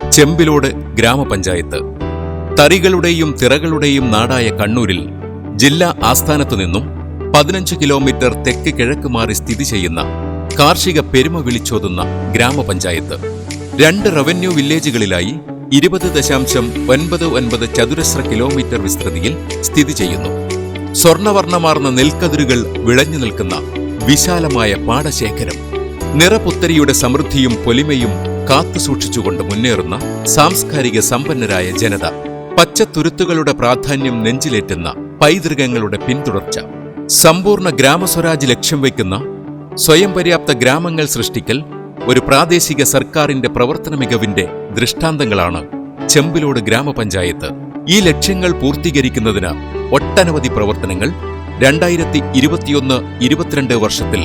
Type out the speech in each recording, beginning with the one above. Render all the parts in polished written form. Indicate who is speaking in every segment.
Speaker 1: ചെമ്പിലോട് ഗ്രാമപഞ്ചായത്ത്. തറികളുടെയും തിറകളുടെയും നാടായ കണ്ണൂരിൽ ജില്ലാ ആസ്ഥാനത്തുനിന്നും 15 കിലോമീറ്റർ തെക്ക് കിഴക്ക് മാറി സ്ഥിതി ചെയ്യുന്ന കാർഷിക പെരുമ വിളിച്ചോതുന്ന ഗ്രാമപഞ്ചായത്ത്. 2 റവന്യൂ വില്ലേജുകളിലായി 20.99 ചതുരശ്ര കിലോമീറ്റർ വിസ്തൃതിയിൽ സ്ഥിതി ചെയ്യുന്നു. സ്വർണവർണ്ണമാർന്ന നെൽക്കതിരുകൾ വിളഞ്ഞു നിൽക്കുന്ന വിശാലമായ പാടശേഖരം, നിറപുത്തരിയുടെ സമൃദ്ധിയും പൊലിമയും കാത്തുസൂക്ഷിച്ചുകൊണ്ട് മുന്നേറുന്ന സാംസ്കാരിക സമ്പന്നരായ ജനത, പച്ചത്തുരുത്തുകളുടെ പ്രാധാന്യം നെഞ്ചിലേറ്റുന്ന പൈതൃകങ്ങളുടെ പിന്തുടർച്ച, സമ്പൂർണ്ണ ഗ്രാമസ്വരാജ് ലക്ഷ്യം വയ്ക്കുന്ന സ്വയം പര്യാപ്ത ഗ്രാമങ്ങൾ സൃഷ്ടിക്കൽ ഒരു പ്രാദേശിക സർക്കാരിന്റെ പ്രവർത്തന മികവിന്റെ ദൃഷ്ടാന്തങ്ങളാണ് ചെമ്പിലോട് ഗ്രാമപഞ്ചായത്ത്. ഈ ലക്ഷ്യങ്ങൾ പൂർത്തീകരിക്കുന്നതിന് ഒട്ടനവധി പ്രവർത്തനങ്ങൾ 2021-22 വർഷത്തിൽ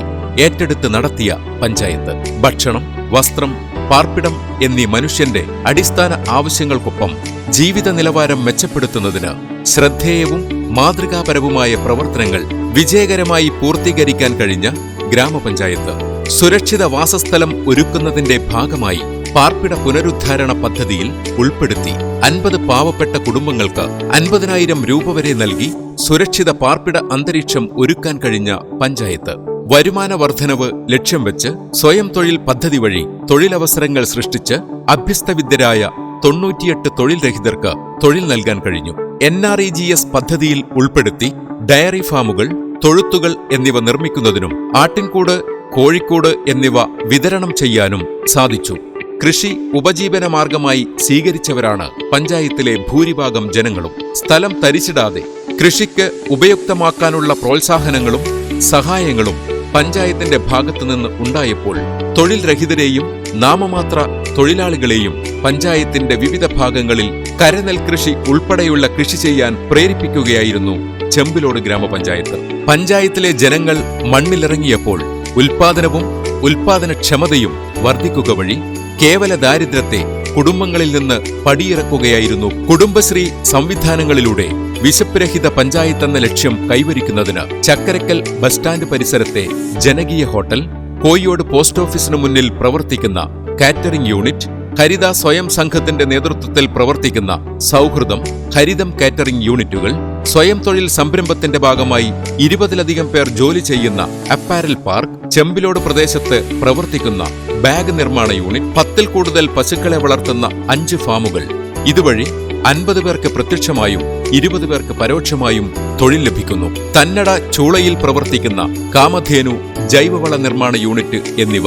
Speaker 1: ഏറ്റെടുത്ത് നടത്തിയ പഞ്ചായത്ത് ഭക്ഷണം, വസ്ത്രം, പാർപ്പിടം എന്നീ മനുഷ്യന്റെ അടിസ്ഥാന ആവശ്യങ്ങൾക്കൊപ്പം ജീവിത നിലവാരം മെച്ചപ്പെടുത്തുന്നതിന് ശ്രദ്ധേയവും മാതൃകാപരവുമായ പ്രവർത്തനങ്ങൾ വിജയകരമായി പൂർത്തീകരിക്കാൻ കഴിഞ്ഞ ഗ്രാമപഞ്ചായത്ത്. സുരക്ഷിത വാസസ്ഥലം ഒരുക്കുന്നതിന്റെ ഭാഗമായി പാർപ്പിട പുനരുദ്ധാരണ പദ്ധതിയിൽ ഉൾപ്പെടുത്തി 50 പാവപ്പെട്ട കുടുംബങ്ങൾക്ക് 50,000 രൂപ വരെ നൽകി സുരക്ഷിത പാർപ്പിട അന്തരീക്ഷം ഒരുക്കാൻ കഴിഞ്ഞ പഞ്ചായത്ത്. വരുമാന വർധനവ് ലക്ഷ്യം വെച്ച് സ്വയം തൊഴിൽ പദ്ധതി വഴി തൊഴിലവസരങ്ങൾ സൃഷ്ടിച്ച് അഭ്യസ്തവിദ്യരായ 98 തൊഴിൽ രഹിതർക്ക് തൊഴിൽ നൽകാൻ കഴിഞ്ഞു. NREGS പദ്ധതിയിൽ ഉൾപ്പെടുത്തി ഡയറി ഫാമുകൾ, തൊഴുത്തുകൾ എന്നിവ നിർമ്മിക്കുന്നതിനും ആട്ടിൻകൂട്, കോഴിക്കൂട് എന്നിവ വിതരണം ചെയ്യാനും സാധിച്ചു. കൃഷി ഉപജീവന മാർഗമായി സ്വീകരിച്ചവരാണ് പഞ്ചായത്തിലെ ഭൂരിഭാഗം ജനങ്ങളും. സ്ഥലം തരിച്ചിടാതെ കൃഷിക്ക് ഉപയുക്തമാക്കാനുള്ള പ്രോത്സാഹനങ്ങളും സഹായങ്ങളും പഞ്ചായത്തിന്റെ ഭാഗത്തുനിന്ന് ഉണ്ടായപ്പോൾ തൊഴിൽ രഹിതരെയും നാമമാത്ര തൊഴിലാളികളെയും പഞ്ചായത്തിന്റെ വിവിധ ഭാഗങ്ങളിൽ കരനെൽകൃഷി ഉൾപ്പെടെയുള്ള കൃഷി ചെയ്യാൻ പ്രേരിപ്പിക്കുകയായിരുന്നു ചെമ്പിലോട് ഗ്രാമപഞ്ചായത്ത്. പഞ്ചായത്തിലെ ജനങ്ങൾ മണ്ണിലിറങ്ങിയപ്പോൾ ഉൽപാദനവും ഉൽപാദനക്ഷമതയും വർദ്ധിക്കുക വഴി കേവല ദാരിദ്ര്യത്തെ കുടുംബങ്ങളിൽ നിന്ന് പടിയിറക്കുകയായിരുന്നു. കുടുംബശ്രീ സംവിധാനങ്ങളിലൂടെ വിശപ്പുരഹിത പഞ്ചായത്തെന്ന ലക്ഷ്യം കൈവരിക്കുന്നതിന് ചക്കരക്കൽ ബസ് സ്റ്റാൻഡ് പരിസരത്തെ ജനകീയ ഹോട്ടൽ, കോയിയോട് പോസ്റ്റ് ഓഫീസിനു മുന്നിൽ പ്രവർത്തിക്കുന്ന കാറ്ററിംഗ് യൂണിറ്റ്, ഹരിത സ്വയം സംഘത്തിന്റെ നേതൃത്വത്തിൽ പ്രവർത്തിക്കുന്ന സൗഹൃദം, ഹരിതം കാറ്ററിംഗ് യൂണിറ്റുകൾ, സ്വയം തൊഴിൽ സംരംഭത്തിന്റെ ഭാഗമായി 20-ലധികം പേർ ജോലി ചെയ്യുന്ന അപ്പാരൽ പാർക്ക്, ചെമ്പിലോട് പ്രദേശത്ത് പ്രവർത്തിക്കുന്ന ബാഗ് നിർമ്മാണ യൂണിറ്റ്, 10-ൽ കൂടുതൽ പശുക്കളെ വളർത്തുന്ന 5 ഫാമുകൾ. ഇതുവഴി 50 പേർക്ക് പ്രത്യക്ഷമായും 20 പേർക്ക് പരോക്ഷമായും തൊഴിൽ ലഭിക്കുന്നു. തന്നട ചൂളയിൽ പ്രവർത്തിക്കുന്ന കാമധേനു ജൈവവള നിർമ്മാണ യൂണിറ്റ് എന്നിവ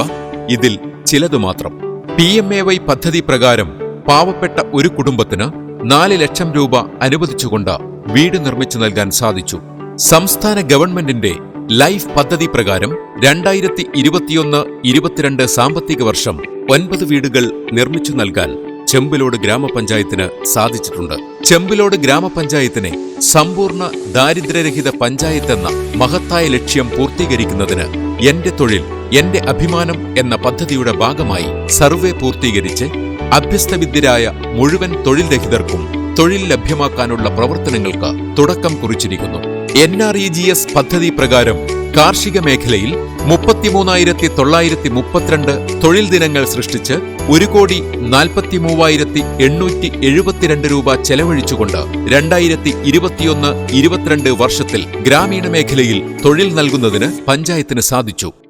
Speaker 1: ഇതിൽ ചിലതു മാത്രം. PMAY പദ്ധതി പ്രകാരം പാവപ്പെട്ട ഒരു കുടുംബത്തിന് 4 ലക്ഷം രൂപ അനുവദിച്ചുകൊണ്ട് വീട് നിർമ്മിച്ചു നൽകാൻ സാധിച്ചു. സംസ്ഥാന ഗവൺമെന്റിന്റെ ലൈഫ് പദ്ധതി പ്രകാരം 2021-22 സാമ്പത്തിക വർഷം 9 വീടുകൾ നിർമ്മിച്ചു നൽകാൻ ചെമ്പിലോട് ഗ്രാമപഞ്ചായത്തിന് സാധിച്ചിട്ടുണ്ട്. ചെമ്പിലോട് ഗ്രാമപഞ്ചായത്തിനെ സമ്പൂർണ്ണ ദാരിദ്ര്യരഹിത പഞ്ചായത്തെന്ന മഹത്തായ ലക്ഷ്യം പൂർത്തീകരിക്കുന്നതിന് എന്റെ തൊഴിൽ എന്റെ അഭിമാനം എന്ന പദ്ധതിയുടെ ഭാഗമായി സർവേ പൂർത്തീകരിച്ച് അഭ്യസ്തവിദ്യരായ മുഴുവൻ തൊഴിൽ രഹിതർക്കും തൊഴിൽ ലഭ്യമാക്കാനുള്ള പ്രവർത്തനങ്ങൾക്ക് തുടക്കം കുറിച്ചിരിക്കുന്നു. NREGS പദ്ധതി പ്രകാരം കാർഷിക മേഖലയിൽ 33,932 തൊഴിൽ ദിനങ്ങൾ സൃഷ്ടിച്ച് 1,43,872 രൂപ ചെലവഴിച്ചുകൊണ്ട് 2021-22 വർഷത്തിൽ ഗ്രാമീണ മേഖലയിൽ തൊഴിൽ നൽകുന്നതിന് പഞ്ചായത്തിന് സാധിച്ചു.